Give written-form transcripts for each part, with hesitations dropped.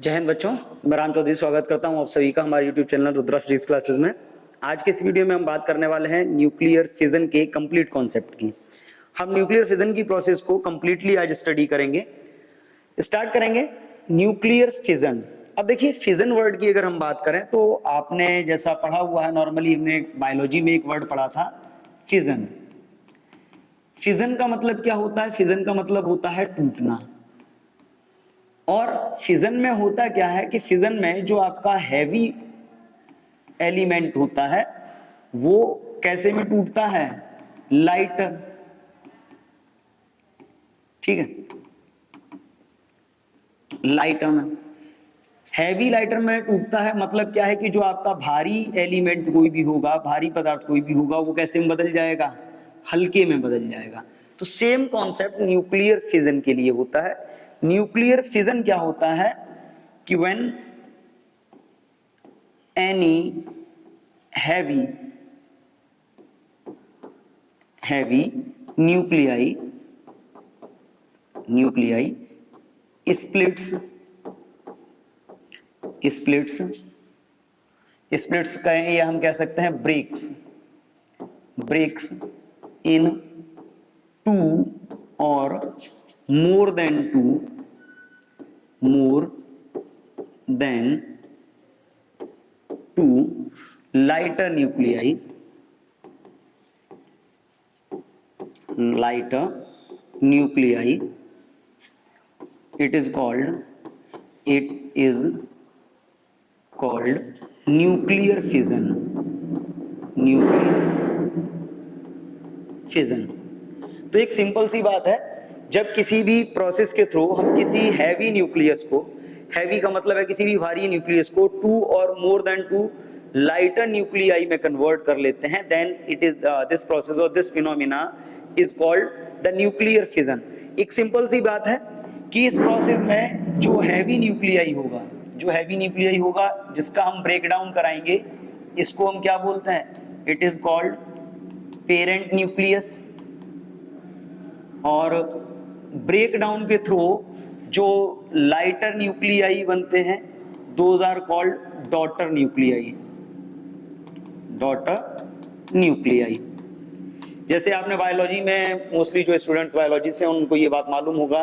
जय हिंद बच्चों, मैं राम चौधरी स्वागत करता हूं आप सभी का हमारे YouTube channel Rudra physics classes में। आज के इस वीडियो में हम बात करने वाले हैं न्यूक्लियर फिजन के कंप्लीट कॉन्सेप्ट की। हम न्यूक्लियर फिजन की प्रोसेस को कंप्लीटली आज स्टडी करेंगे। स्टार्ट करेंगे न्यूक्लियर फिजन। अब देखिए, फिजन वर्ड की अगर हम बात करें तो आपने जैसा पढ़ा हुआ है, नॉर्मली हमने बायोलॉजी में एक वर्ड पढ़ा था, फिजन। फिजन का मतलब क्या होता है? फिजन का मतलब होता है टूटना। और फिजन में होता क्या है कि फिजन में जो आपका हैवी एलिमेंट होता है वो कैसे में टूटता है? लाइटर। ठीक है, लाइटर में, हैवी लाइटर में टूटता है। मतलब क्या है कि जो आपका भारी एलिमेंट कोई भी होगा, भारी पदार्थ कोई भी होगा, वो कैसे में बदल जाएगा? हल्के में बदल जाएगा। तो सेम कॉन्सेप्ट न्यूक्लियर फिजन के लिए होता है। न्यूक्लियर फिजन क्या होता है कि when any heavy nuclei splits कहें या हम कह सकते हैं ब्रेक्स इन टू और more than two lighter nuclei, it is called nuclear fission. तो एक सिंपल सी बात है, जब किसी भी प्रोसेस के थ्रू हम किसी हैवी न्यूक्लियस को, हैवी का मतलब है किसी भी भारी न्यूक्लियस को, टू और more than two lighter nuclei में कन्वर्ट कर लेते हैं, then it is this process or this phenomena is called the nuclear fission. एक सिंपल सी बात है कि इस प्रोसेस में जो हैवी न्यूक्लियाई होगा, जिसका हम ब्रेक डाउन कराएंगे, इसको हम क्या बोलते हैं? It is called parent nucleus. और ब्रेक डाउन के थ्रू जो लाइटर न्यूक्लियाई बनते हैं, those are called daughter nuclei. जैसे आपने बायोलॉजी में, मोस्टली जो स्टूडेंट्स बायोलॉजी से उनको ये बात मालूम होगा,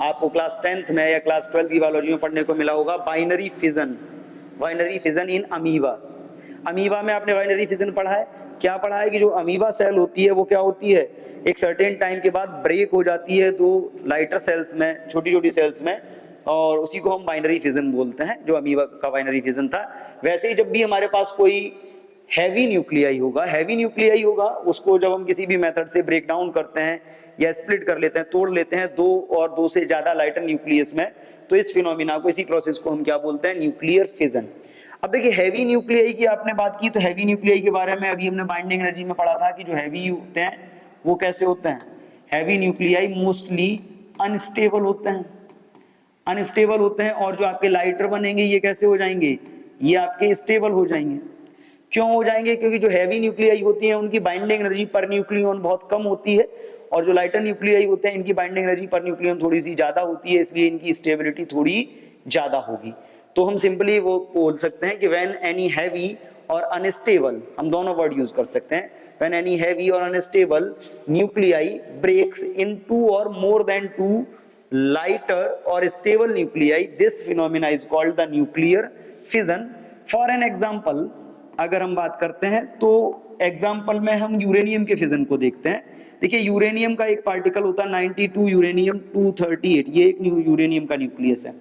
आपको क्लास 10th में या क्लास 12th की बायोलॉजी में पढ़ने को मिला होगा बाइनरी फिजन इन अमीबा में आपने बाइनरी फिजन पढ़ा है। क्या पढ़ा है कि जो अमीबा सेल होती है वो क्या होती है, एक सर्टेन टाइम के बाद ब्रेक हो जाती है दो लाइटर सेल्स में, छोटी छोटी सेल्स में, और उसी को हम बाइनरी फिजन बोलते हैं, जो अमीबा का बाइनरी फिजन था। वैसे ही जब भी हमारे पास कोई हैवी न्यूक्लियाई होगा, उसको जब हम किसी भी मेथड से ब्रेक डाउन करते हैं या स्प्लिट कर लेते हैं, तोड़ लेते हैं दो और दो से ज्यादा लाइटर न्यूक्लियस में, तो इस फिनोमिना को, इसी प्रोसेस को हम क्या बोलते हैं? Nuclear fission. अब देखिए, हैवी न्यूक्लियाई की आपने बात की, तो हैवी न्यूक्लियाई के बारे में अभी हमने बाइंडिंग एनर्जी में पढ़ा था कि जो हैवी होते हैं वो कैसे होते हैं? हैवी न्यूक्लियाई मोस्टली अनस्टेबल होते हैं, और जो आपके लाइटर बनेंगे ये कैसे हो जाएंगे? ये आपके स्टेबल हो जाएंगे। क्यों हो जाएंगे? क्योंकि जो हैवी न्यूक्लियाई होती हैं उनकी बाइंडिंग एनर्जी पर न्यूक्लियन बहुत कम होती है, और जो लाइटर न्यूक्लियाई होते हैं इनकी बाइंडिंग एनर्जी पर न्यूक्लियन थोड़ी सी ज्यादा होती है, इसलिए इनकी स्टेबिलिटी थोड़ी ज्यादा होगी। तो हम सिंपली वो बोल सकते हैं कि व्हेन एनी हैवी और अनस्टेबल, हम दोनों वर्ड यूज कर सकते हैं, व्हेन एनी हैवी और unstable nuclei breaks in two और मोर देन टू लाइटर और stable nuclei, this phenomena is called the nuclear fission. For an example अगर हम बात करते हैं तो एग्जांपल में हम यूरेनियम के फिजन को देखते हैं। देखिए, यूरेनियम का एक पार्टिकल होता है 92 यूरेनियम 238, ये एक यूरेनियम का न्यूक्लियस है।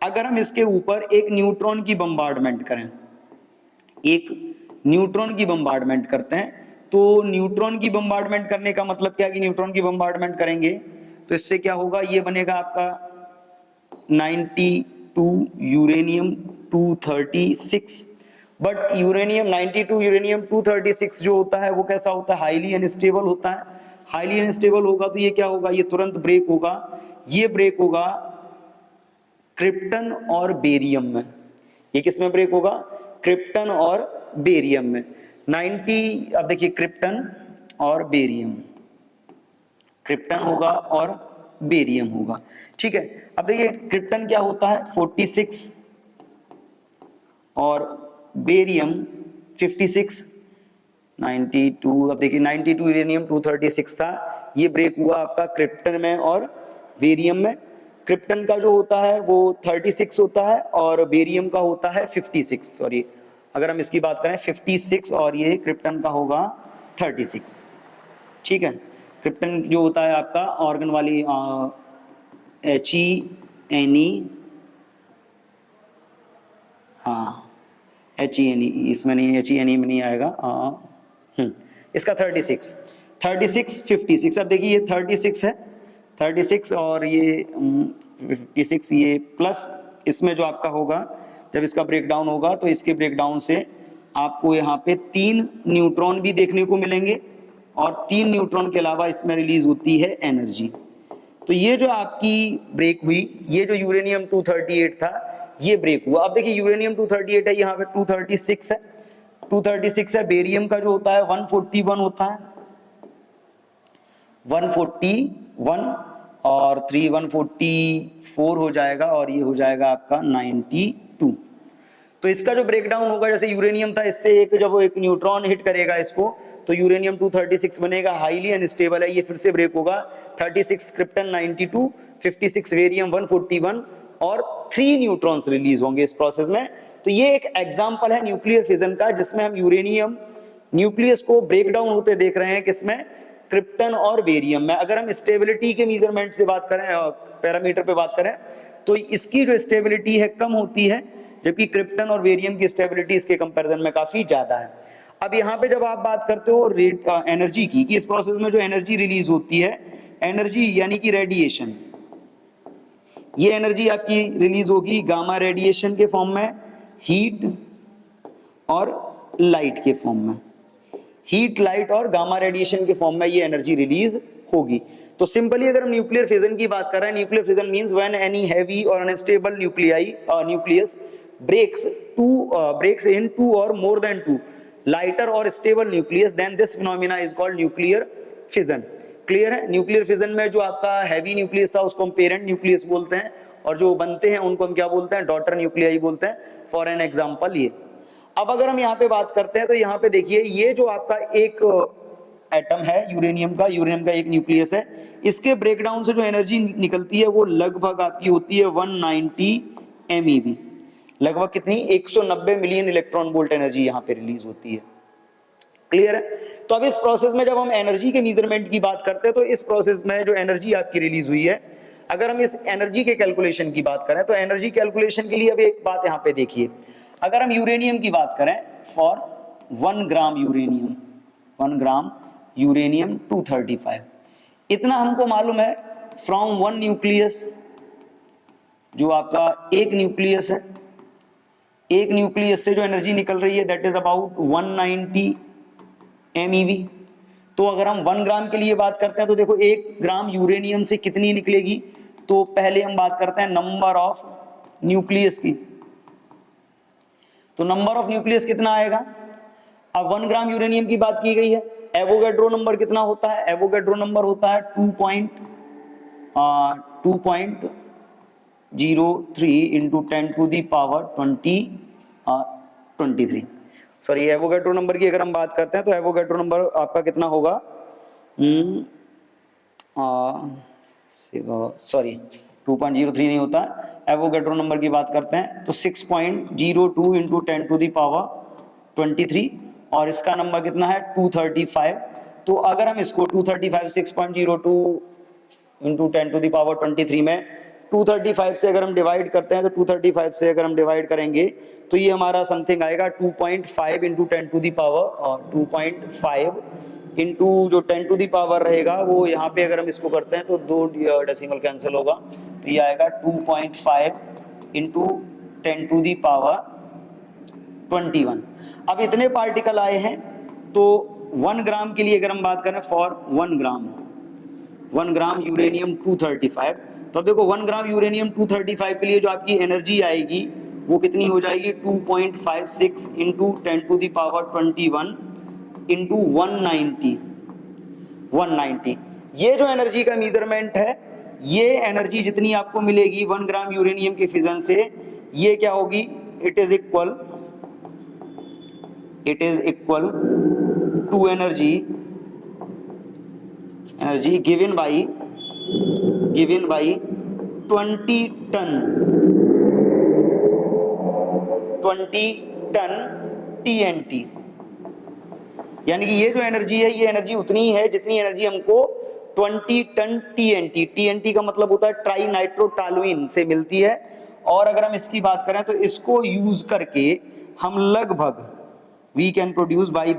अगर हम इसके ऊपर एक न्यूट्रॉन की बम्बार्डमेंट करते हैं, तो न्यूट्रॉन की बम्बार्डमेंट करने का मतलब क्या है कि न्यूट्रॉन की बम्बार्डमेंट करेंगे तो इससे क्या होगा? ये बनेगा आपका 92 यूरेनियम 236। बट यूरेनियम 92 यूरेनियम 236 जो होता है वो कैसा होता है? हाईली अनस्टेबल होता है। हाईली अनस्टेबल होगा तो ये क्या होगा? ये तुरंत ब्रेक होगा। ये ब्रेक होगा क्रिप्टन और बेरियम में। ये किस में ब्रेक होगा? क्रिप्टन और बेरियम में। 90, अब देखिए, क्रिप्टन और बेरियम, क्रिप्टन होगा और बेरियम होगा। ठीक है, अब देखिए क्रिप्टन क्या होता है? 46 और बेरियम 56, 92, अब देखिए 92 यूरेनियम 236 था, ये ब्रेक हुआ आपका क्रिप्टन में और बेरियम में। क्रिप्टन का जो होता है वो 36 होता है और बेरियम का होता है 56, सॉरी अगर हम इसकी बात करें 56 और ये क्रिप्टन का होगा 36, ठीक है। क्रिप्टन जो होता है आपका ऑर्गन वाली HENE, हाँ HENE, इसमें नहीं, HENE में नहीं आएगा, इसका 36, 56। अब देखिए ये 36 है, 36 और ये 56, ये प्लस इसमें जो आपका होगा जब इसका ब्रेकडाउन होगा तो इसके ब्रेकडाउन से आपको यहाँ पे 3 न्यूट्रॉन भी देखने को मिलेंगे और 3 न्यूट्रॉन के अलावा इसमें रिलीज होती है एनर्जी। तो ये जो आपकी ब्रेक हुई, ये जो यूरेनियम 238 था ये ब्रेक हुआ। अब देखिए यूरेनियम 238 है, यहाँ पे 236 है, 236 है। बेरियम का जो होता है 141 होता है, 141 और 3 144 हो जाएगा और ये हो जाएगा आपका 92। तो इसका जो ब्रेकडाउन होगा, जैसे यूरेनियम था, इससे एक जब एक न्यूट्रॉन हिट करेगा इसको तो यूरेनियम 236 बनेगा, हाईली अनस्टेबल है, ये फिर से ब्रेक होगा। 36 क्रिप्टन 92, 56 बेरियम 141 और 3 न्यूट्रॉन्स रिलीज होंगे इस प्रोसेस में। तो ये एक एग्जांपल है न्यूक्लियर फिजन का, जिसमें हम यूरेनियम न्यूक्लियस को ब्रेक डाउन होते देख रहे हैं, किसमें, क्रिप्टन और बेरियम में। अगर हम स्टेबिलिटी के मेजरमेंट से बात करें, पैरामीटर पे बात करें, तो इसकी जो स्टेबिलिटी है कम होती है, जबकि क्रिप्टन और बेरियम की स्टेबिलिटी इसके कंपैरिजन में काफी ज्यादा है। अब यहाँ पे जब आप बात करते हो एनर्जी की, कि इस प्रोसेस में जो एनर्जी रिलीज होती है, एनर्जी यानी कि रेडिएशन, ये एनर्जी आपकी रिलीज होगी गामा रेडिएशन के फॉर्म में, हीट और लाइट के फॉर्म में। हीट, लाइट और गामा रेडिएशन के फॉर्म में ये एनर्जी रिलीज होगी। तो सिंपली अगर हम न्यूक्लियर फिजन की बात कर रहे हैं, nuclear fission means when any heavy और unstable nucleus breaks in 2 or more than 2 lighter or stable nucleus, then this phenomena is called nuclear fission। Clear है? न्यूक्लियर फिजन में जो आपका हैवी न्यूक्लियस था उसको हम पेरेंट न्यूक्लियस बोलते हैं, और जो बनते हैं उनको हम क्या बोलते हैं, डॉटर न्यूक्लियाई बोलते हैं। फॉर एन एग्जांपल ये। अब अगर हम यहाँ पे बात करते हैं तो यहाँ पे देखिए, ये जो आपका एक एटम है यूरेनियम का एक न्यूक्लियस है, इसके ब्रेकडाउन से जो एनर्जी निकलती है वो लगभग आपकी होती है 190 MeV। लगभग कितनी, 190 मिलियन इलेक्ट्रॉन वोल्ट एनर्जी यहाँ पे रिलीज होती है। क्लियर है? तो अब इस प्रोसेस में जब हम एनर्जी के मेजरमेंट की बात करते हैं, तो इस प्रोसेस में जो एनर्जी आपकी रिलीज हुई है, अगर हम इस एनर्जी के कैलकुलेशन की बात करें, तो एनर्जी कैलकुलेशन के लिए अब एक बात यहाँ पे देखिए, अगर हम यूरेनियम की बात करें, for 1 gram uranium, 1 gram uranium 235, इतना हमको मालूम है फ्रॉम 1 न्यूक्लियस, जो आपका एक न्यूक्लियस है, एक न्यूक्लियस से जो एनर्जी निकल रही है दैट इज अबाउट 190 MeV। तो अगर हम 1 ग्राम के लिए बात करते हैं तो देखो 1 ग्राम यूरेनियम से कितनी निकलेगी, तो पहले हम बात करते हैं नंबर ऑफ न्यूक्लियस की। तो नंबर ऑफ न्यूक्लियस कितना आएगा, अब 1 ग्राम यूरेनियम की बात की गई है, एवोगैड्रो नंबर कितना होता है, एवोगैड्रो नंबर होता है 2.03 into 10 to the power 23। Sorry, Avogadro number की अगर हम बात करते हैं तो एवोगैड्रो नंबर आपका कितना होगा, सॉरी 2.03 नहीं होता, एवोगैड्रो नंबर की बात करते हैं तो 6.02 इंटू 10 टू दी पावर 23, और इसका नंबर कितना है 235। तो अगर हम इसको 235 6.02 इंटू 10 टू दी पावर 23 में 235 से अगर हम डिवाइड करते हैं, तो 235 से अगर हम डिवाइड करेंगे तो ये हमारा समथिंग आएगा 2.5 इंटू 10 टू दी पावर, और 2.5 इंटू जो 10 टू दी पावर रहेगा वो यहाँ पे अगर हम इसको करते हैं तो 2 डेसिमल कैंसिल होगा, तो ये आएगा 2.5 इंटू 10 टू दी पावर 21। अब इतने पार्टिकल आए हैं, तो 1 ग्राम के लिए अगर हम बात करें, फॉर 1 ग्राम यूरेनियम 235, तो अब देखो 1 ग्राम यूरेनियम 235 के लिए जो आपकी एनर्जी आएगी वो कितनी हो जाएगी, 2.56 into 10 to the power 21 into 190। ये जो एनर्जी का मेजरमेंट है, ये एनर्जी जितनी आपको मिलेगी 1 ग्राम यूरेनियम के फिजन से, ये क्या होगी, it is equal it is equal to energy given by 20 ton TNT। यानी कि ये जो एनर्जी है, ये एनर्जी उतनी ही है जितनी एनर्जी हमको 20 टन TNT का मतलब होता है ट्राई नाइट्रोटॉलुइन से मिलती है। और अगर हम इसकी बात करें तो इसको यूज करके हम लगभग we can produce by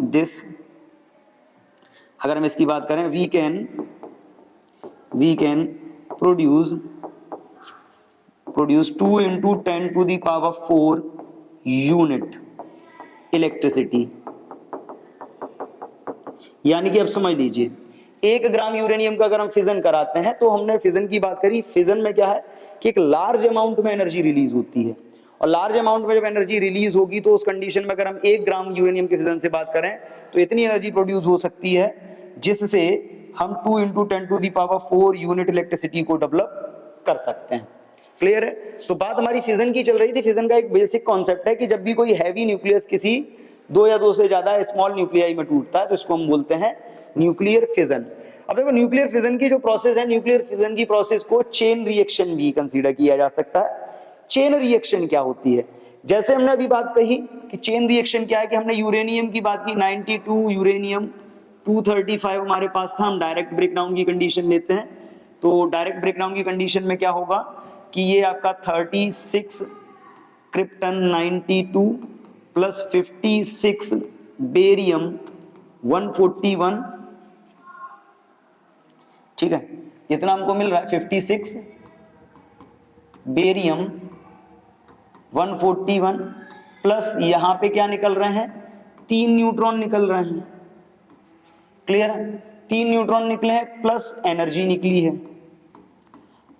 this अगर हम इसकी बात करें we can produce 2 into 10 to the power 4 unit electricity. यानी कि अब समझ लीजिए 1 ग्राम यूरेनियम का अगर हम फिजन कराते हैं, तो हमने फिजन की बात करी, फिजन में क्या है कि एक लार्ज अमाउंट में एनर्जी रिलीज होती है, और लार्ज अमाउंट में जब एनर्जी रिलीज होगी तो उस कंडीशन में अगर हम 1 ग्राम यूरेनियम के फिजन से बात करें तो इतनी एनर्जी प्रोड्यूस हो सकती है जिससे हम 2 into 10 to the power 4 unit electricity को डेवलप कर सकते हैं। क्लियर है? तो बात हमारी फिजन की चल रही थी। फिजन का एक बेसिक कॉन्सेप्ट है कि जब भी कोई हैवी न्यूक्लियस किसी 2 या 2 से ज्यादा स्मॉल न्यूक्लियाई में टूटता है तो इसको हम बोलते हैं न्यूक्लियर फिजन। अब देखो न्यूक्लियर फिजन की जो प्रोसेस है, न्यूक्लियर फिजन की प्रोसेस को चेन रिएक्शन भी कंसीडर किया जा सकता है। चेन रिएक्शन क्या होती है? जैसे हमने अभी बात कही कि चेन रिएक्शन क्या है, कि हमने यूरेनियम की बात की 92 यूरेनियम 235 हमारे पास था, हम डायरेक्ट ब्रेकडाउन की कंडीशन लेते हैं। तो डायरेक्ट ब्रेकडाउन की कंडीशन में क्या होगा कि ये आपका 36 क्रिप्टन 92 प्लस 56 बेरियम 141, ठीक है, इतना हमको मिल रहा है 56 बेरियम 141 प्लस यहां पे क्या निकल रहे हैं, 3 न्यूट्रॉन निकल रहे हैं। क्लियर है? 3 न्यूट्रॉन निकले हैं प्लस एनर्जी निकली है।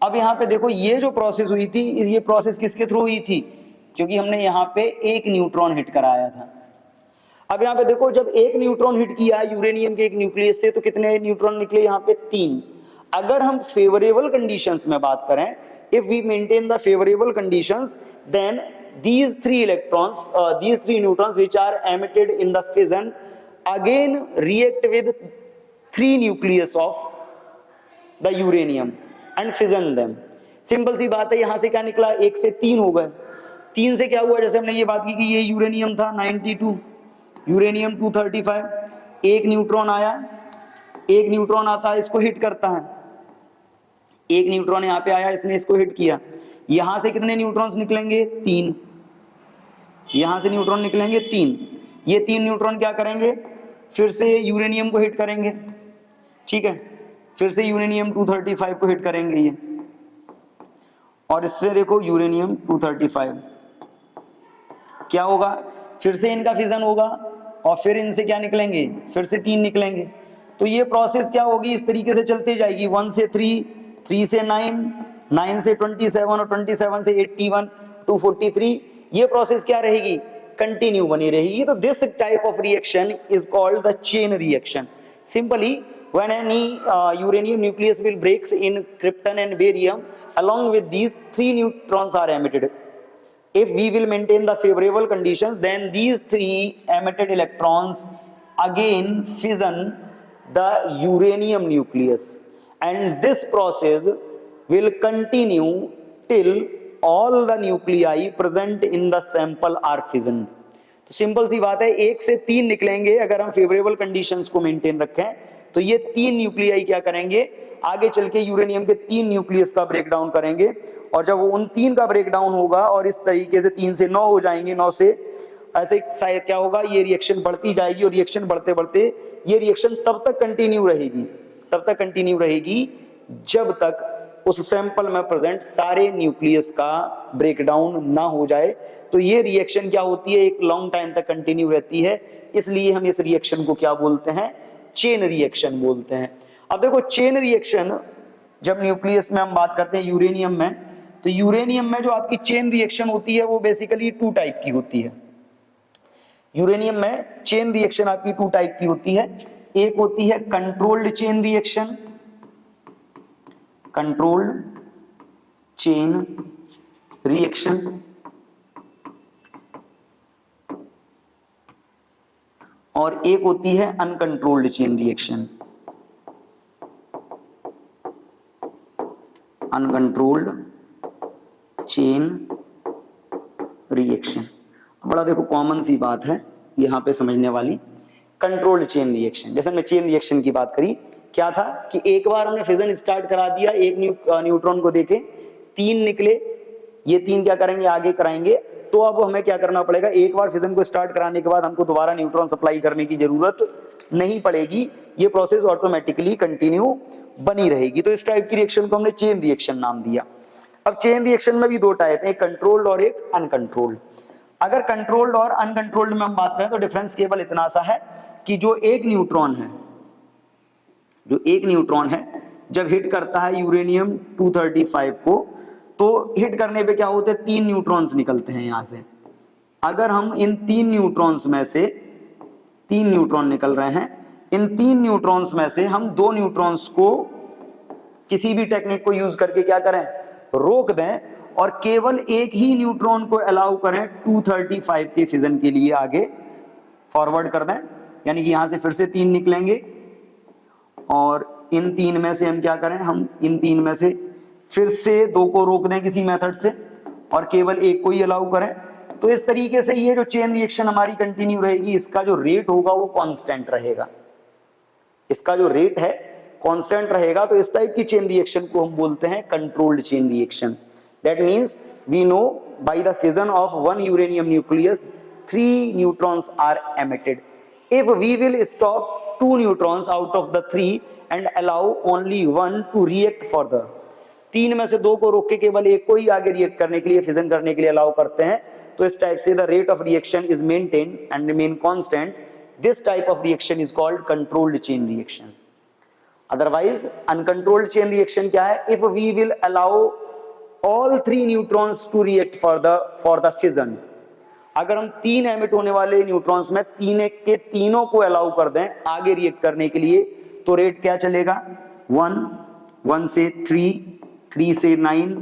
अब यहां पे देखो ये जो प्रोसेस हुई थी, ये प्रोसेस किसके थ्रू हुई थी? क्योंकि हमने यहां पे 1 न्यूट्रॉन हिट कराया था। अब यहां पे देखो जब 1 न्यूट्रॉन हिट किया यूरेनियम के एक न्यूक्लियस से तो कितने न्यूट्रॉन निकले? यहां पे 3। अगर हम फेवरेबल कंडीशंस में बात करें, if we maintain the favourable conditions, then these 3 neutrons which are emitted in the fission again react with 3 nucleus of the uranium and fission them। Simple सी बात है, यहां से क्या निकला? 1 से 3 हो गए। 3 से क्या हुआ? जैसे हमने ये बात की कि ये यूरेनियम था 92, यूरेनियम 235, 1 न्यूट्रॉन आया, 1 न्यूट्रॉन आता है, इसको हिट करता है, 1 न्यूट्रॉन यहाँ पे आया, इसने इसको हिट किया। यहां से कितने न्यूट्रॉन्स निकलेंगे? 3। यहां से न्यूट्रॉन निकलेंगे 3। ये 3 न्यूट्रॉन क्या करेंगे? फिर से यूरेनियम को हिट करेंगे, ठीक है, फिर से यूरेनियम 235 को हिट करेंगे ये, और इससे देखो यूरेनियम 235 क्या होगा? फिर से इनका फिजन होगा और फिर इनसे क्या निकलेंगे? फिर से 3 निकलेंगे। तो ये प्रोसेस क्या होगी? इस तरीके से चलती जाएगी, 1 से 3, 3 से 9, 9 से 27 और 27 से 81, 243। ये प्रोसेस क्या रहेगी? कंटिन्यू बनी रहेगी। तो this type of reaction is called the chain reaction. Simply when any uranium nucleus will breaks in krypton and barium, along with these 3 neutrons are emitted. If we will maintain the favorable conditions, then these 3 emitted electrons again fission the uranium nucleus, and this process will continue till all the nuclei present in the sample are fissioned। तो simple सी बात है, 1 से 3 निकलेंगे अगर हम favourable conditions को maintain रखें, तो ये 3 न्यूक्लियाई क्या करेंगे? आगे चल के यूरेनियम के 3 न्यूक्लियस का ब्रेकडाउन करेंगे, और जब वो उन 3 का ब्रेकडाउन होगा और इस तरीके से 3 से 9 हो जाएंगे, 9 से ऐसे क्या होगा? ये रिएक्शन बढ़ती जाएगी, और रिएक्शन बढ़ते बढ़ते ये रिएक्शन तब तक कंटिन्यू रहेगी जब तक उस सैंपल में प्रेजेंट सारे न्यूक्लियस का ब्रेकडाउन ना हो जाए। तो ये रिएक्शन क्या होती है? एक लॉन्ग टाइम तक कंटिन्यू रहती है, इसलिए हम इस रिएक्शन को क्या बोलते हैं? चेन रिएक्शन बोलते हैं। अब देखो चेन रिएक्शन जब न्यूक्लियस में हम बात करते हैं यूरेनियम में, तो यूरेनियम में जो आपकी चेन रिएक्शन होती है वो बेसिकली 2 टाइप की होती है। यूरेनियम में चेन रिएक्शन आपकी 2 टाइप की होती है। एक होती है कंट्रोल्ड चेन रिएक्शन, और एक होती है uncontrolled chain reaction. Uncontrolled chain reaction, बड़ा देखो कॉमन सी बात है यहां पे समझने वाली। कंट्रोल्ड चेन रिएक्शन, जैसे हमने चेन रिएक्शन की बात करी, क्या था कि एक बार हमने फिजन स्टार्ट करा दिया, एक न्यूट्रॉन को देके 3 निकले, ये 3 क्या करेंगे आगे कराएंगे। तो अब हमें क्या करना पड़ेगा, एक बार फिजन को स्टार्ट कराने के बाद हमको दोबारा न्यूट्रॉन सप्लाई करने की जरूरत नहीं पड़ेगी, ये प्रोसेस ऑटोमेटिकली कंटिन्यू बनी रहेगी। तो इस टाइप की रिएक्शन को हमने चेन रिएक्शन नाम दिया। अब चेन रिएक्शन में भी 2 टाइप है, एक कंट्रोल्ड और एक अनकंट्रोल्ड। अगर कंट्रोल्ड और अनकंट्रोल्ड में हम बात करें तो डिफरेंस केवल इतना सा है कि जो एक न्यूट्रॉन है जब हिट करता है यूरेनियम 235 को, तो हिट करने पे क्या होते हैं, 3 न्यूट्रॉन्स निकलते हैं यहां से। अगर हम इन 3 न्यूट्रॉन्स में से 3 न्यूट्रॉन निकल रहे हैं, इन 3 न्यूट्रॉन्स में से हम 2 न्यूट्रॉन्स को किसी भी टेक्निक को यूज करके क्या करें, रोक दें, और केवल एक ही न्यूट्रॉन को अलाउ करें 235 के फिजन के लिए आगे फॉरवर्ड कर दें। यानी कि यहां से फिर से 3 निकलेंगे और इन 3 में से हम क्या करें, हम इन 3 में से फिर से 2 को रोक दें किसी मेथड से और केवल एक को ही अलाउ करें। तो इस तरीके से ये जो चेन रिएक्शन हमारी कंटिन्यू रहेगी, इसका जो रेट होगा वो कांस्टेंट रहेगा, इसका जो रेट है कांस्टेंट रहेगा। तो इस टाइप की चेन रिएक्शन को हम बोलते हैं controlled chain reaction. That means we know by the fission of 1 uranium nucleus 3 neutrons are emitted. If we will stop 2 neutrons out of the 3 and allow only 1 to react further, 3 में से 2 को रोक के केवल एक को ही आगे रिएक्ट करने के लिए, फिजन करने के लिए अलाउ करते हैं, तो इस टाइप से the rate of reaction is maintained and remain constant. This type of reaction is called controlled chain reaction. Otherwise, uncontrolled chain reaction क्या है, if we will allow all 3 neutrons to react for the fission, अगर हम 3 emit होने वाले neutrons में 3 के तीनों को अलाउ कर दें आगे रिएक्ट करने के लिए, तो रेट क्या चलेगा, 1, 1 से 3, 3 से 9,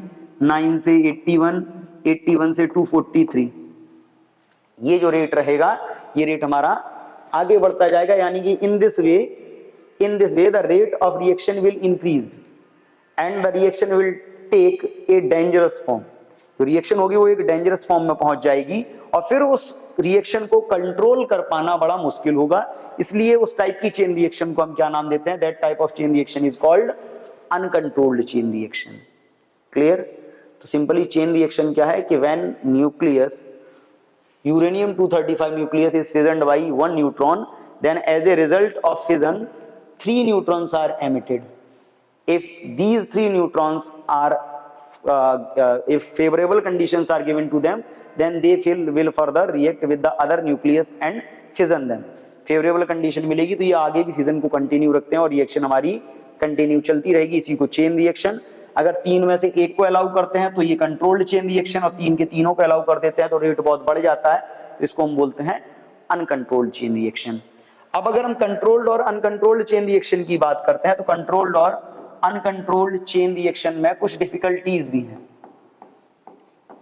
9 से 81, 81 से 243, ये जो रेट रहेगा ये रेट हमारा आगे बढ़ता जाएगा। यानी कि in this way the rate of reaction will increase and the reaction will take a dangerous form। तो रिएक्शन होगी वो एक डेंजरस फॉर्म में पहुंच जाएगी और फिर उस रिएक्शन को कंट्रोल कर पाना बड़ा मुश्किल होगा। इसलिए उस टाइप की चेन रिएक्शन को हम क्या नाम देते हैं, that type of chain reaction is called uncontrolled chain reaction. Clear. तो सिंपली चेन रिएक्शन क्या है कि when nucleus uranium 235 nucleus is fissioned by 1 neutron, then as a result of fission 3 neutrons are emitted. If these 3 neutrons are if favorable conditions are given to them, then they will further react with the other nucleus and fission them। Favourable condition मिलेगी तो ये आगे भी fission को continue रखते हैं और reaction हमारी कंटिन्यू चलती रहेगी, इसी को चेन रिएक्शन। अगर 3 में से एक को अलाउ करते हैं तो ये कंट्रोल्ड चेन रिएक्शन, और 3 के तीनों को अलाउ कर देते हैं तो रेट बहुत बढ़ जाता है, तो इसको हम बोलते हैं अनकंट्रोल्ड चेन रिएक्शन। अब अगर हम कंट्रोल्ड और अनकंट्रोल्ड चेन रिएक्शन की बात करते हैं तो कंट्रोल्ड और अनकंट्रोल्ड चेन रिएक्शन में कुछ डिफिकल्टीज भी हैं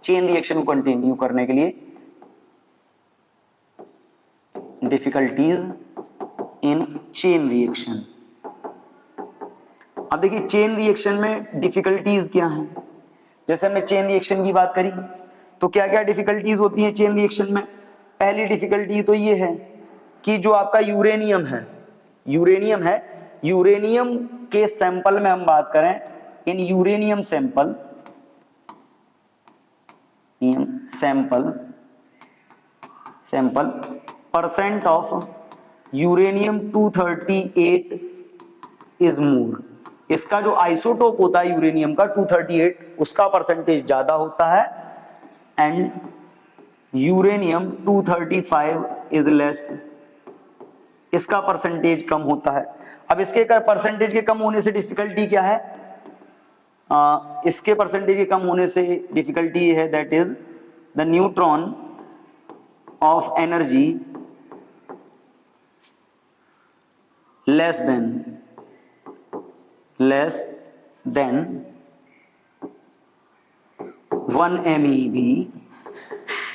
चेन रिएक्शन को कंटिन्यू करने के लिए। Difficulties in chain reaction. अब देखिए चेन रिएक्शन में डिफिकल्टीज क्या हैं। जैसे हमने चेन रिएक्शन की बात करी तो क्या क्या डिफिकल्टीज होती हैं चेन रिएक्शन में। पहली डिफिकल्टी तो ये है कि जो आपका यूरेनियम है, यूरेनियम के सैंपल में हम बात करें, in uranium sample percent of uranium 238 is more. इसका जो आइसोटोप होता है यूरेनियम का 238, उसका परसेंटेज ज्यादा होता है, एंड यूरेनियम 235 इज लेस, इसका परसेंटेज कम होता है। अब इसके परसेंटेज के कम होने से डिफिकल्टी क्या है, इसके परसेंटेज के कम होने से डिफिकल्टी है that is the neutron of energy less than 1 MeV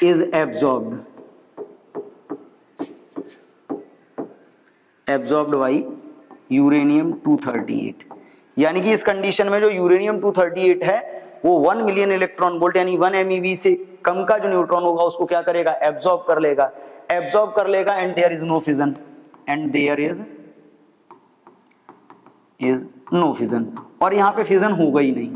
is absorbed absorbed by uranium 238। यानी कि इस कंडीशन में जो यूरेनियम 238 है वो 1 मिलियन इलेक्ट्रॉन वोल्ट यानी 1 MeV से कम का जो न्यूट्रॉन होगा उसको क्या करेगा, एब्जॉर्ब कर लेगा, and there is no fission, no fission. और यहाँ पे फिजन होगा ही नहीं।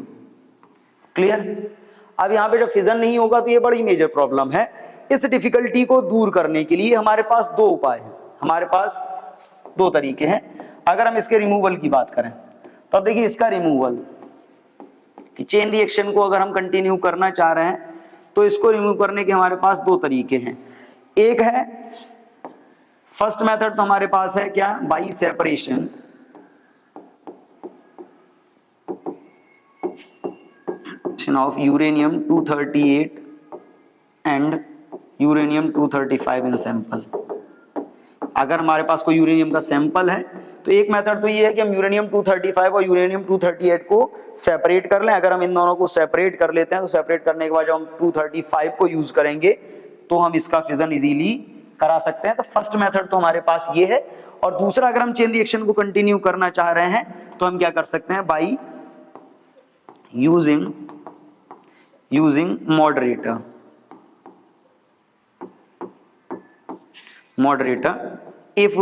क्लियर? अब यहाँ पे जब फिजन नहीं होगा तो ये बड़ी मेजर प्रॉब्लम है। इस डिफिकल्टी को दूर करने के लिए हमारे पास दो उपाय हैं, हमारे पास दो तरीके हैं। अगर हम इसके रिमूवल की बात करें तो अब देखिए इसका रिमूवल, चेन रिएक्शन को अगर हम कंटिन्यू करना चाह रहे हैं तो इसको रिमूव करने के हमारे पास दो तरीके हैं। एक है, फर्स्ट मेथड तो हमारे पास है क्या, by separation. Of uranium 238 and uranium 235 in sample. अगर हमारे पास कोई यूरेनियम का सैंपल है तो एक मेथड तो ये है कि हम यूरेनियम 235 और यूरेनियम 238 को सेपरेट कर लें। अगर हम इन दोनों को सेपरेट कर लेते हैं तो सेपरेट करने के बाद जब हम 235 को यूज करेंगे तो हम इसका फिजन इजीली करा सकते हैं। तो फर्स्ट मेथड तो हमारे पास ये है। और दूसरा, अगर हम चेन रिएक्शन को कंटिन्यू करना चाह रहे हैं तो हम क्या कर सकते हैं, by using moderator if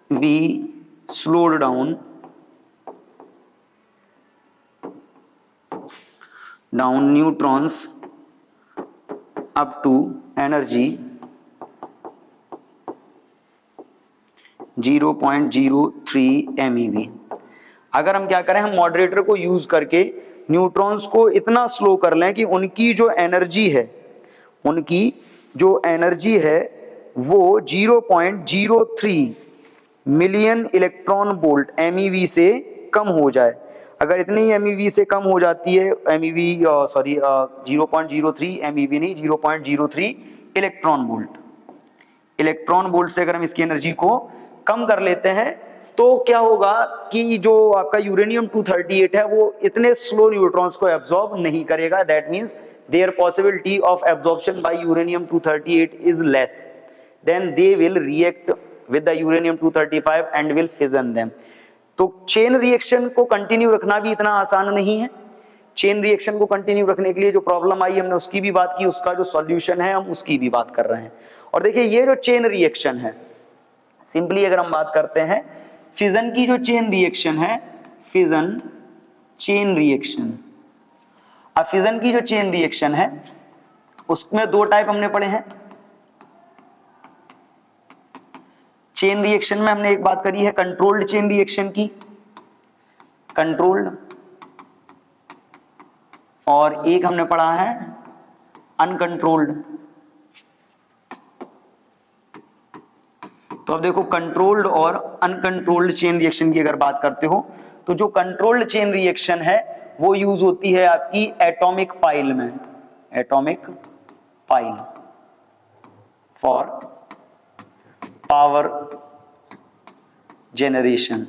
we slowed down neutrons up to energy 0.03 MeV। अगर हम क्या करें, हम मॉडरेटर को यूज करके न्यूट्रॉन्स को इतना स्लो कर लें कि उनकी जो एनर्जी है वो 0.03 मिलियन इलेक्ट्रॉन वोल्ट MeV से कम हो जाए। अगर इतनी MeV से कम हो जाती है, 0.03 MeV नहीं, 0.03 इलेक्ट्रॉन वोल्ट से अगर हम इसकी एनर्जी को कम कर लेते हैं तो क्या होगा कि जो आपका यूरेनियम 238 है वो इतने स्लो न्यूट्रॉन्स को एब्जॉर्ब नहीं करेगा। That means there possibility of absorption by uranium 238 is less, then they will react with the uranium 235 and will fission them। तो चेन रिएक्शन को कंटिन्यू रखना भी इतना आसान नहीं है। चेन रिएक्शन को कंटिन्यू रखने के लिए जो प्रॉब्लम आई हमने उसकी भी बात की, उसका जो सॉल्यूशन है हम उसकी भी बात कर रहे हैं। और देखिए ये जो चेन रिएक्शन है, सिंपली अगर हम बात करते हैं फिजन की जो चेन रिएक्शन है, फिजन चेन रिएक्शन। अब फिजन की जो चेन रिएक्शन है उसमें दो टाइप हमने पढ़े हैं। चेन रिएक्शन में हमने एक बात करी है कंट्रोल्ड चेन रिएक्शन की, कंट्रोल्ड, और एक हमने पढ़ा है अनकंट्रोल्ड। तो अब देखो कंट्रोल्ड और अनकंट्रोल्ड चेन रिएक्शन की अगर बात करते हो तो जो कंट्रोल्ड चेन रिएक्शन है वो यूज होती है आपकी एटॉमिक पाइल में, atomic pile for power generation.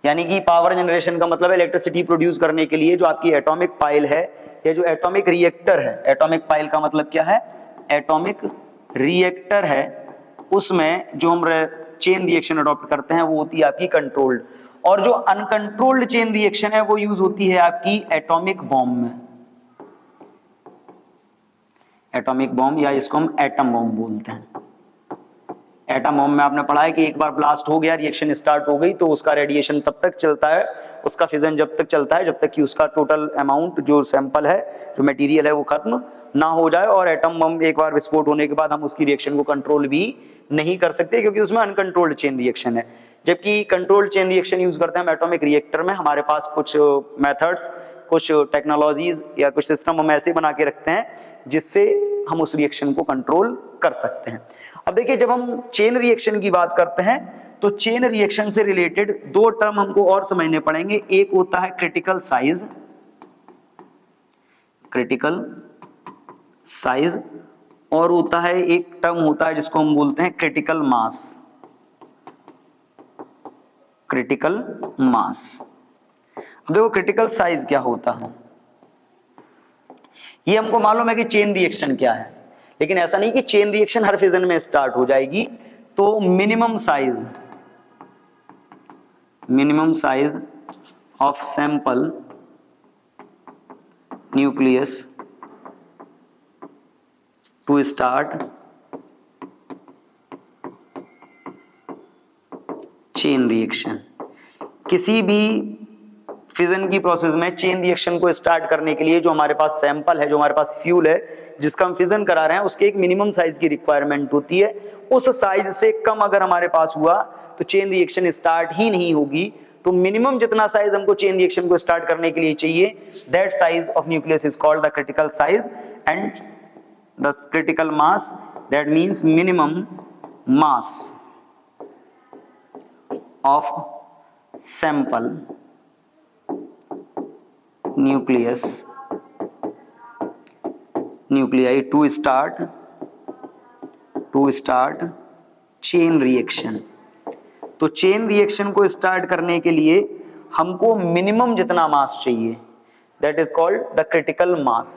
यानी कि पावर जनरेशन का मतलब है इलेक्ट्रिसिटी प्रोड्यूस करने के लिए जो आपकी एटॉमिक पाइल है या जो एटॉमिक रिएक्टर है, एटॉमिक पाइल का मतलब क्या है, एटॉमिक रिएक्टर है, उसमें जो हम चेन रिएक्शन अडॉप्ट करते हैं वो होती है आपकी कंट्रोल्ड। और जो अनकंट्रोल्ड चेन रिएक्शन है वो यूज होती है आपकी एटॉमिक बॉम्ब में, एटॉमिक बॉम्ब या इसको हम एटम बॉम्ब बोलते हैं। एटम बॉम्ब में आपने पढ़ा है कि एक बार ब्लास्ट हो गया, रिएक्शन स्टार्ट हो गई तो उसका रेडिएशन तब तक चलता है, उसका फिजन जब तक चलता है जब तक कि उसका टोटल अमाउंट जो सैंपल है, जो मटेरियल है वो खत्म ना हो जाए। और एटम बम एक बार विस्फोट होने के बाद हम उसकी रिएक्शन को कंट्रोल भी नहीं कर सकते क्योंकि उसमें अनकंट्रोल्ड चेन रिएक्शन है। जबकि कंट्रोल्ड चेन रिएक्शन यूज करते हैं हम एटॉमिक रिएक्टर में। हमारे पास कुछ मेथड्स, कुछ टेक्नोलॉजीज या कुछ सिस्टम हम ऐसे बना के रखते हैं जिससे हम उस रिएक्शन को कंट्रोल कर सकते हैं। अब देखिए जब हम चेन रिएक्शन की बात करते हैं तो चेन रिएक्शन से रिलेटेड दो टर्म हमको और समझने पड़ेंगे। एक होता है क्रिटिकल साइज, क्रिटिकल साइज, और होता है एक टर्म होता है जिसको हम बोलते हैं क्रिटिकल मास, क्रिटिकल मास। अब देखो क्रिटिकल साइज क्या होता है, ये हमको मालूम है कि चेन रिएक्शन क्या है, लेकिन ऐसा नहीं कि चेन रिएक्शन हर फिजन में स्टार्ट हो जाएगी। तो minimum size of sample nucleus to start chain reaction. किसी भी फिजन की प्रोसेस में चेन रिएक्शन को स्टार्ट करने के लिए जो हमारे पास सैंपल है, जो हमारे पास फ्यूल है जिसका हम फिजन करा रहे हैं, उसके एक मिनिमम साइज की रिक्वायरमेंट होती है। उस साइज से कम अगर हमारे पास हुआ तो चेन रिएक्शन स्टार्ट ही नहीं होगी। तो मिनिमम जितना साइज हमको चेन रिएक्शन को स्टार्ट करने के लिए चाहिए, that size of nucleus is called the critical size and the critical mass, that means minimum mass of sample nuclei to start chain reaction। तो चेन रिएक्शन को start करने के लिए हमको मिनिमम जितना मास चाहिए, that is called the critical mass.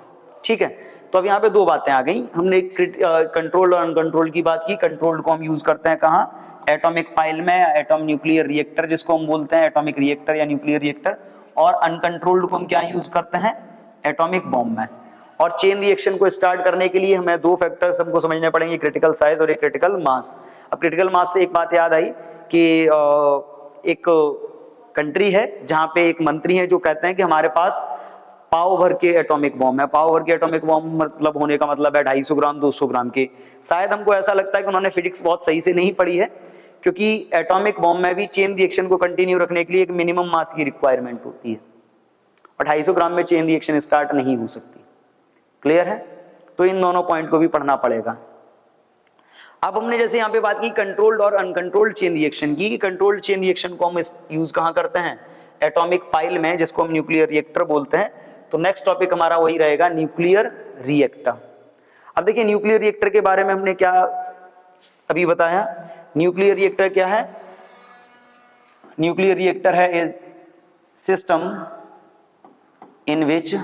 ठीक है, तो अब यहाँ पे दो बातें आ गई। हमने कंट्रोल्ड और अनकंट्रोल्ड की बात की। कंट्रोल्ड को हम यूज करते हैं कहाँ? एटॉमिक पाइल में, एटॉम न्यूक्लियर रिएक्टर जिसको हम बोलते हैं, एटॉमिक रिएक्टर या न्यूक्लियर रिएक्टर। और अनकंट्रोल्ड को हम क्या यूज करते हैं? एटॉमिक बॉम्ब में। और चेन रिएक्शन को स्टार्ट करने के लिए हमें दो फैक्टर्स हमको समझने पड़ेंगे, क्रिटिकल साइज और एक क्रिटिकल मास। अब क्रिटिकल मास से एक बात याद आई कि एक कंट्री है जहां पे एक मंत्री है जो कहते हैं कि हमारे पास पाव भर के एटॉमिक बॉम्ब है। पाव भर के एटॉमिक बॉम्ब मतलब होने का मतलब है 250 ग्राम 200 ग्राम के। शायद हमको ऐसा लगता है कि उन्होंने फिजिक्स बहुत सही से नहीं पढ़ी है, क्योंकि एटॉमिक बॉम्ब में भी चेन रिएक्शन को कंटिन्यू रखने के लिए एक मिनिमम मास की रिक्वायरमेंट होती है और 250 ग्राम में चेन रिएक्शन स्टार्ट नहीं हो सकती। क्लियर है? तो इन दोनों पॉइंट को भी पढ़ना पड़ेगा। अब हमने जैसे यहाँ पे बात की कंट्रोल्ड और अनकंट्रोल्ड चेन रिएक्शन की। कंट्रोल्ड चेन रिएक्शन को हम यूज कहाँ करते हैं? एटॉमिक पाइल में, जिसको हम न्यूक्लियर रिएक्टर बोलते हैं। तो नेक्स्ट टॉपिक हमारा वही रहेगा, न्यूक्लियर रिएक्टर। अब देखिए न्यूक्लियर रिएक्टर के बारे में हमने क्या अभी बताया। न्यूक्लियर रिएक्टर क्या है? न्यूक्लियर रिएक्टर है a system in which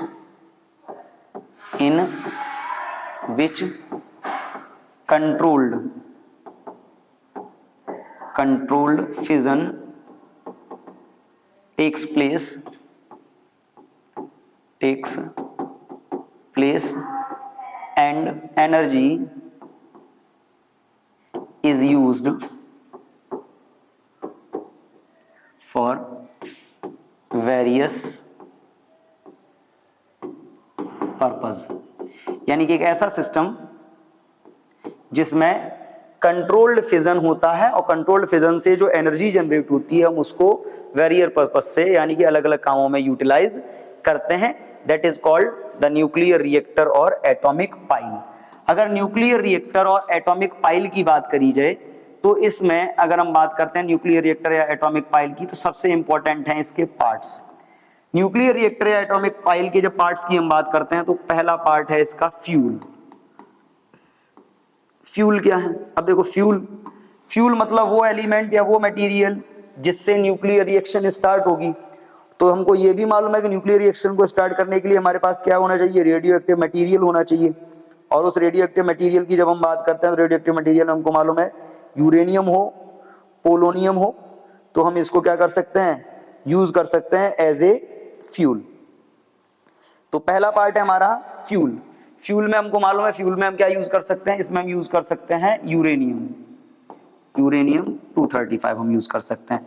controlled fission takes place and energy is used for various purpose। यानी कि एक ऐसा सिस्टम जिसमें कंट्रोल्ड फिजन होता है और कंट्रोल्ड फिजन से जो एनर्जी जनरेट होती है हम उसको वेरियर पर्पस से, यानी कि अलग अलग कामों में यूटिलाइज करते हैं। That is called the nuclear reactor और एटॉमिक पाइल। अगर न्यूक्लियर रिएक्टर और एटॉमिक पाइल की बात करी जाए तो इसमें अगर हम बात करते हैं न्यूक्लियर रिएक्टर या एटॉमिक पाइल की, तो सबसे इंपॉर्टेंट है इसके पार्ट्स। न्यूक्लियर रिएक्टर या एटॉमिक पाइल के जब पार्ट्स की हम बात करते हैं तो पहला पार्ट है इसका फ्यूल। फ्यूल क्या है? अब देखो फ्यूल मतलब वो एलिमेंट या वो मटेरियल जिससे न्यूक्लियर रिएक्शन स्टार्ट होगी। तो हमको ये भी मालूम है कि न्यूक्लियर रिएक्शन को स्टार्ट करने के लिए हमारे पास क्या होना चाहिए? रेडियो एक्टिव मटीरियल होना चाहिए। और उस रेडियो एक्टिव मटीरियल की जब हम बात करते हैं तो रेडियो एक्टिव मटीरियल हमको मालूम है यूरेनियम हो, पोलोनियम हो, तो हम इसको क्या कर सकते हैं? यूज कर सकते हैं एज ए फ्यूल। तो पहला पार्ट है हमारा फ्यूल। फ्यूल में हमको मालूम है फ्यूल में हम क्या यूज कर सकते हैं? इसमें हम यूज कर सकते हैं यूरेनियम 235 हम यूज कर सकते हैं।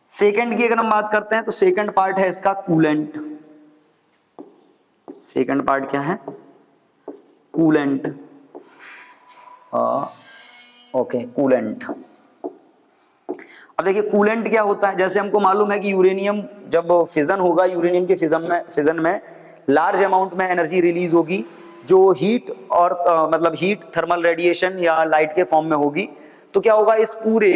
सेकंड की अगर हम बात करते हैं तो सेकंड पार्ट है इसका कूलेंट। सेकंड पार्ट क्या है? कूलेंट। Okay, coolant. अब देखिए कूलेंट क्या होता है। जैसे हमको मालूम है कि यूरेनियम जब फिजन होगा, यूरेनियम के फिजन में लार्ज अमाउंट में एनर्जी रिलीज होगी जो हीट और मतलब हीट, थर्मल रेडिएशन या लाइट के फॉर्म में होगी। तो क्या होगा? इस पूरे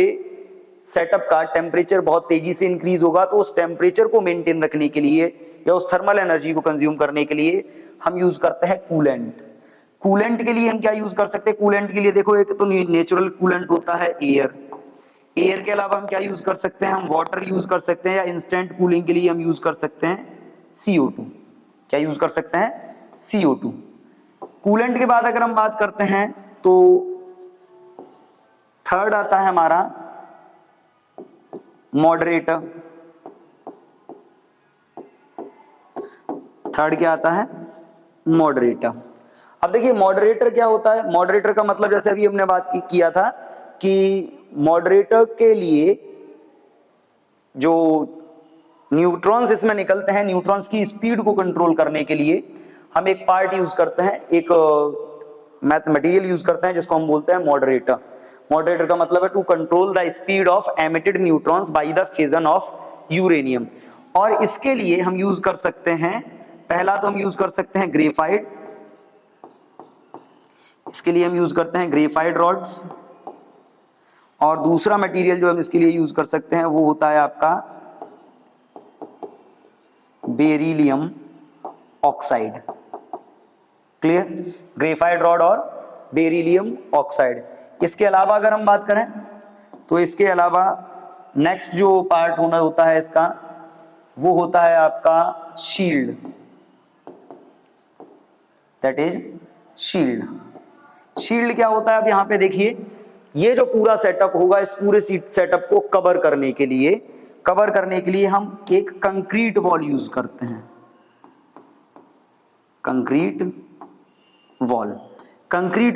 सेटअप का टेम्परेचर बहुत तेजी से इंक्रीज होगा। तो उस टेम्परेचर को मेंटेन रखने के लिए या उस थर्मल एनर्जी को कंज्यूम करने के लिए हम यूज करते हैं कूलेंट। कूलेंट के लिए हम क्या यूज कर सकते हैं? कूलेंट के लिए देखो, एक तो नेचुरल कूलेंट होता है एयर के अलावा हम क्या यूज कर सकते हैं? हम वाटर यूज कर सकते हैं, या इंस्टेंट कूलिंग के लिए हम यूज कर सकते हैं CO2। क्या यूज कर सकते हैं? CO2। कूलेंट के बाद अगर हम बात करते हैं तो थर्ड आता है हमारा मॉडरेटर। थर्ड क्या आता है? मॉडरेटर। अब देखिए मॉडरेटर क्या होता है? मॉडरेटर का मतलब जैसे अभी हमने बात किया था कि मॉडरेटर के लिए जो न्यूट्रॉन्स इसमें निकलते हैं, न्यूट्रॉन्स की स्पीड को कंट्रोल करने के लिए हम एक पार्ट यूज करते हैं, एक मटेरियल यूज करते हैं जिसको हम बोलते हैं मॉडरेटर। मॉडरेटर का मतलब है to control the speed of emitted neutrons by the fission of uranium. और इसके लिए हम यूज कर सकते हैं, पहला तो हम यूज कर सकते हैं ग्रेफाइट, इसके लिए हम यूज करते हैं ग्रेफाइट रॉड्स। और दूसरा मटेरियल जो हम इसके लिए यूज कर सकते हैं वो होता है आपका beryllium oxide. Clear? Graphite rod और बेरिलियम ऑक्साइड। इसके अलावा अगर हम बात करें तो इसके अलावा नेक्स्ट जो पार्ट होता है इसका वो होता है आपका shield, that is shield. Shield क्या होता है? अब यहां पे देखिए, ये जो पूरा सेटअप होगा, इस पूरे सेटअप को कवर करने के लिए हम एक कंक्रीट वॉल यूज करते हैं। कंक्रीट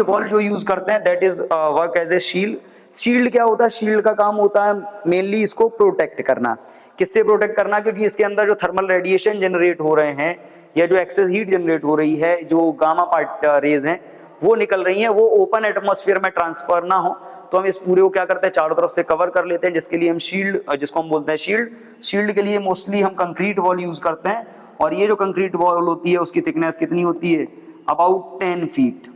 वॉल जो यूज करते हैं that is work as a shield. Shield क्या होता है? शील्ड का काम होता है मेनली इसको प्रोटेक्ट करना। किससे प्रोटेक्ट करना? क्योंकि इसके अंदर जो थर्मल रेडिएशन जनरेट हो रहे हैं या जो एक्सेस हीट जनरेट हो रही है, जो गामा पार्ट रेज हैं वो निकल रही हैं, वो ओपन एटमॉस्फेयर में ट्रांसफर ना हो, तो हम इस पूरे को क्या करते हैं, चारों तरफ से कवर कर लेते हैं, जिसके लिए हम शील्ड, जिसको हम बोलते हैं शील्ड। शील्ड के लिए मोस्टली हम कंक्रीट वॉल यूज करते हैं। और ये जो कंक्रीट वॉल होती है उसकी थिकनेस कितनी होती है? अबाउट 10 फीट,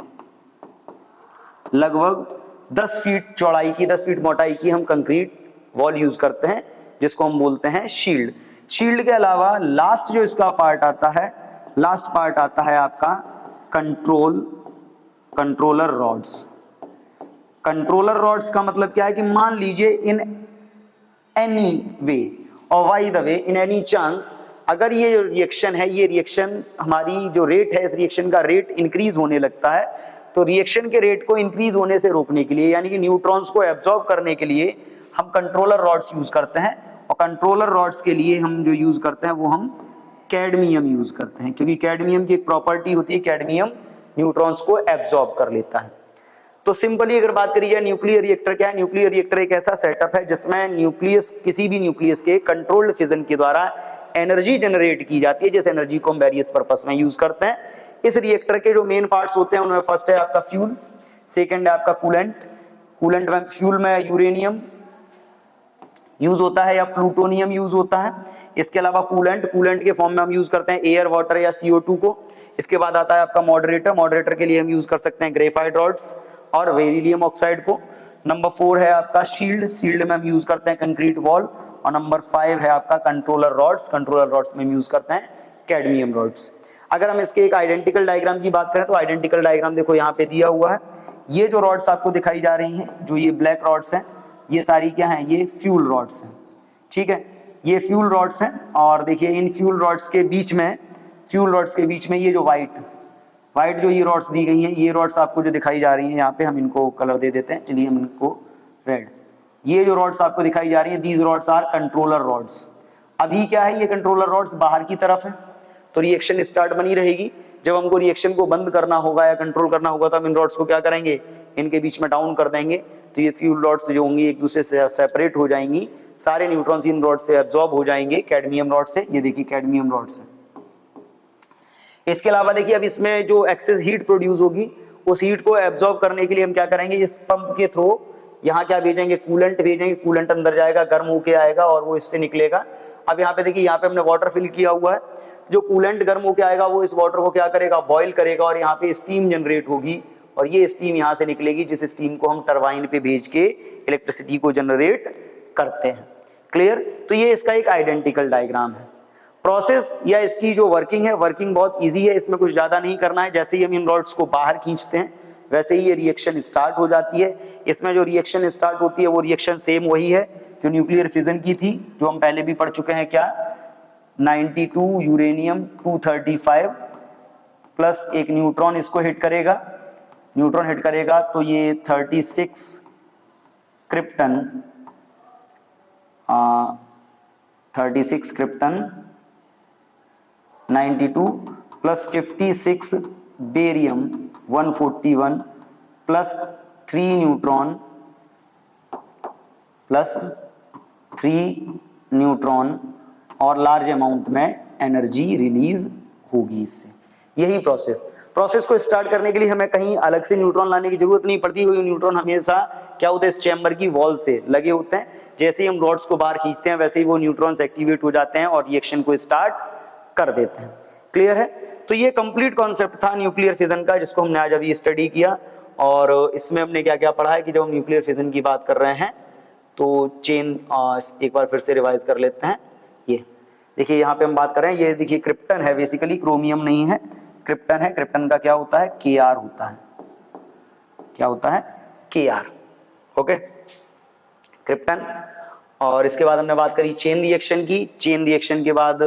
लगभग 10 फीट चौड़ाई की, 10 फीट मोटाई की हम कंक्रीट वॉल यूज करते हैं, जिसको हम बोलते हैं शील्ड। शील्ड के अलावा लास्ट जो इसका पार्ट आता है, लास्ट पार्ट आता है आपका कंट्रोलर रॉड्स। कंट्रोलर रॉड्स का मतलब क्या है कि मान लीजिए इन एनी वे और by the way in any chance, अगर ये रिएक्शन है, ये रिएक्शन हमारी जो रेट है, इस रिएक्शन का रेट इंक्रीज होने लगता है, तो रिएक्शन के रेट को इंक्रीज होने से रोकने के लिए, यानी कि न्यूट्रॉन्स को एब्जॉर्ब करने के लिए हम कंट्रोलर रॉड्स यूज करते हैं। और कंट्रोलर रॉड्स के लिए हम जो यूज करते हैं वो हम कैडमियम यूज करते हैं, क्योंकि कैडमियम की एक प्रॉपर्टी होती है, कैडमियम न्यूट्रॉन्स को एब्जॉर्ब कर लेता है। तो सिंपली अगर बात करी जाए न्यूक्लियर रिएक्टर क्या है? न्यूक्लियर रिएक्टर एक ऐसा सेटअप है जिसमें न्यूक्लियस, किसी भी न्यूक्लियस के कंट्रोल्ड फिजन के द्वारा एनर्जी जनरेट की जाती है, जिस एनर्जी को हम वेरियस पर्पस में यूज करते हैं। इस रिएक्टर के जो मेन पार्ट्स होते हैं उनमें फर्स्ट है आपका फ्यूल, सेकंड है आपका कूलेंट। कूलेंट में, फ्यूल में यूरेनियम यूज होता है या प्लूटोनियम यूज होता है। इसके अलावा कूलेंट के फॉर्म में हम यूज करते हैं एयर, वाटर या CO2 को। इसके बाद आता है आपका मॉडरेटर। मॉडरेटर के लिए हम यूज कर सकते हैं ग्रेफाइट रॉड्स और बेरिलियम ऑक्साइड को। नंबर 4 है आपका शील्ड। शील्ड में हम यूज करते हैं कंक्रीट वॉल। और नंबर 5 है आपका कंट्रोलर रॉड्स। कंट्रोलर रॉड्स में हम यूज करते हैं कैडमियम रॉड्स। अगर हम इसके एक आइडेंटिकल डायग्राम की बात करें तो आइडेंटिकल डायग्राम देखो यहाँ पे दिया हुआ है। ये जो रॉड्स आपको दिखाई जा रही हैं, जो ये ब्लैक रॉड्स हैं, ये सारी क्या हैं? ये फ्यूल रॉड्स हैं। ठीक है, ये फ्यूल रॉड्स हैं। और देखिए इन फ्यूल रॉड्स के बीच में ये जो व्हाइट जो ये रॉड्स दी गई हैं, ये रॉड्स आपको जो दिखाई जा रही हैं, यहाँ पे हम इनको कलर दे देते हैं, चलिए हम इनको रेड। ये जो रॉड्स आपको दिखाई जा रही हैं, these rods are controller rods. अभी क्या है, ये कंट्रोलर रॉड्स बाहर की तरफ है, तो रिएक्शन स्टार्ट बनी रहेगी। जब हमको रिएक्शन को बंद करना होगा या कंट्रोल करना होगा तो हम इन रॉड्स को क्या करेंगे? इनके बीच में डाउन कर देंगे, तो ये फ्यूल रॉड्स जो होंगी एक दूसरे से सेपरेट हो जाएंगी, सारे न्यूट्रॉन्स इन रॉड से एब्जॉर्ब हो जाएंगे कैडमियम रॉड से। ये देखिए कैडमियम रॉड से। इसके अलावा देखिए अब इसमें जो एक्सेस हीट प्रोड्यूस होगी, उस हीट को एब्जॉर्ब करने के लिए हम क्या करेंगे? इस पंप के थ्रू यहाँ क्या भेजेंगे? कूलेंट भेजेंगे। कूलेंट अंदर जाएगा, गर्म होके आएगा और वो इससे निकलेगा। अब यहाँ पे देखिए, यहाँ पे हमने वाटर फिल किया हुआ है। जो कूलेंट गर्म होके आएगा वो इस वाटर को क्या करेगा? बॉईल करेगा और यहाँ पे स्टीम जनरेट होगी और ये स्टीम यहाँ से निकलेगी, जिस स्टीम को हम टरबाइन पे भेज के इलेक्ट्रिसिटी को जनरेट करते हैं। क्लियर? तो ये इसका एक आइडेंटिकल डायग्राम है। प्रोसेस या इसकी जो वर्किंग है, वर्किंग बहुत इजी है, इसमें कुछ ज्यादा नहीं करना है। जैसे ही हम इन रॉड्स को बाहर खींचते हैं वैसे ही ये रिएक्शन स्टार्ट हो जाती है। इसमें जो रिएक्शन स्टार्ट होती है वो रिएक्शन सेम वही है जो न्यूक्लियर फिजन की थी, जो हम पहले भी पढ़ चुके हैं। क्या? 92 यूरेनियम 235 प्लस एक न्यूट्रॉन इसको हिट करेगा, न्यूट्रॉन हिट करेगा तो ये 36 krypton 36 krypton 92 plus 56 barium 141 plus 3 neutron plus 3 neutron और लार्ज अमाउंट में एनर्जी रिलीज होगी इससे। यही प्रोसेस को स्टार्ट करने के लिए हमें कहीं अलग से न्यूट्रॉन लाने की जरूरत नहीं पड़ती, क्योंकि न्यूट्रॉन हमेशा क्या होते हैं, इस चैम्बर की वॉल से लगे होते हैं। जैसे ही हम रॉड्स को बाहर खींचते हैं वैसे ही वो न्यूट्रॉन्स एक्टिवेट हो जाते हैं और रिएक्शन को स्टार्ट कर देते हैं। क्लियर है? तो ये कंप्लीट कॉन्सेप्ट था न्यूक्लियर फिजन का, जिसको हमने आज अभी स्टडी किया। और इसमें हमने क्या क्या पढ़ा है कि जब हम न्यूक्लियर फिजन की बात कर रहे हैं तो चेन एक बार फिर से रिवाइज कर लेते हैं। ये देखिए यहाँ पे हम बात कर रहे हैं, ये देखिए क्रिप्टन है, बेसिकली क्रोमियम नहीं है, क्रिप्टन है। क्रिप्टन का क्या होता है, Kr होता है। क्या होता है, Kr। Okay, krypton. और इसके बाद हमने बात करी चेन रिएक्शन की। चेन रिएक्शन के बाद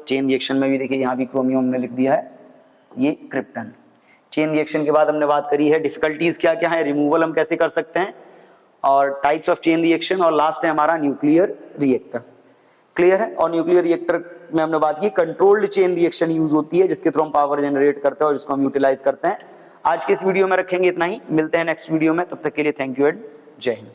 चेन रिएक्शन में भी देखिए यहाँ भी क्रोमियम हमने लिख दिया है, ये क्रिप्टन। चेन रिएक्शन के बाद हमने बात करी है डिफिकल्टीज क्या क्या है, रिमूवल हम कैसे कर सकते हैं, और टाइप्स ऑफ चेन रिएक्शन, और लास्ट है हमारा न्यूक्लियर रिएक्टर। क्लियर है? और न्यूक्लियर रिएक्टर में हमने बात की कंट्रोल्ड चेन रिएक्शन यूज होती है, जिसके थ्रू हम पावर जनरेट करते हैं और जिसको हम यूटिलाइज करते हैं। आज के इस वीडियो में रखेंगे इतना ही, मिलते हैं नेक्स्ट वीडियो में, तब तक के लिए थैंक यू एंड जय हिंद।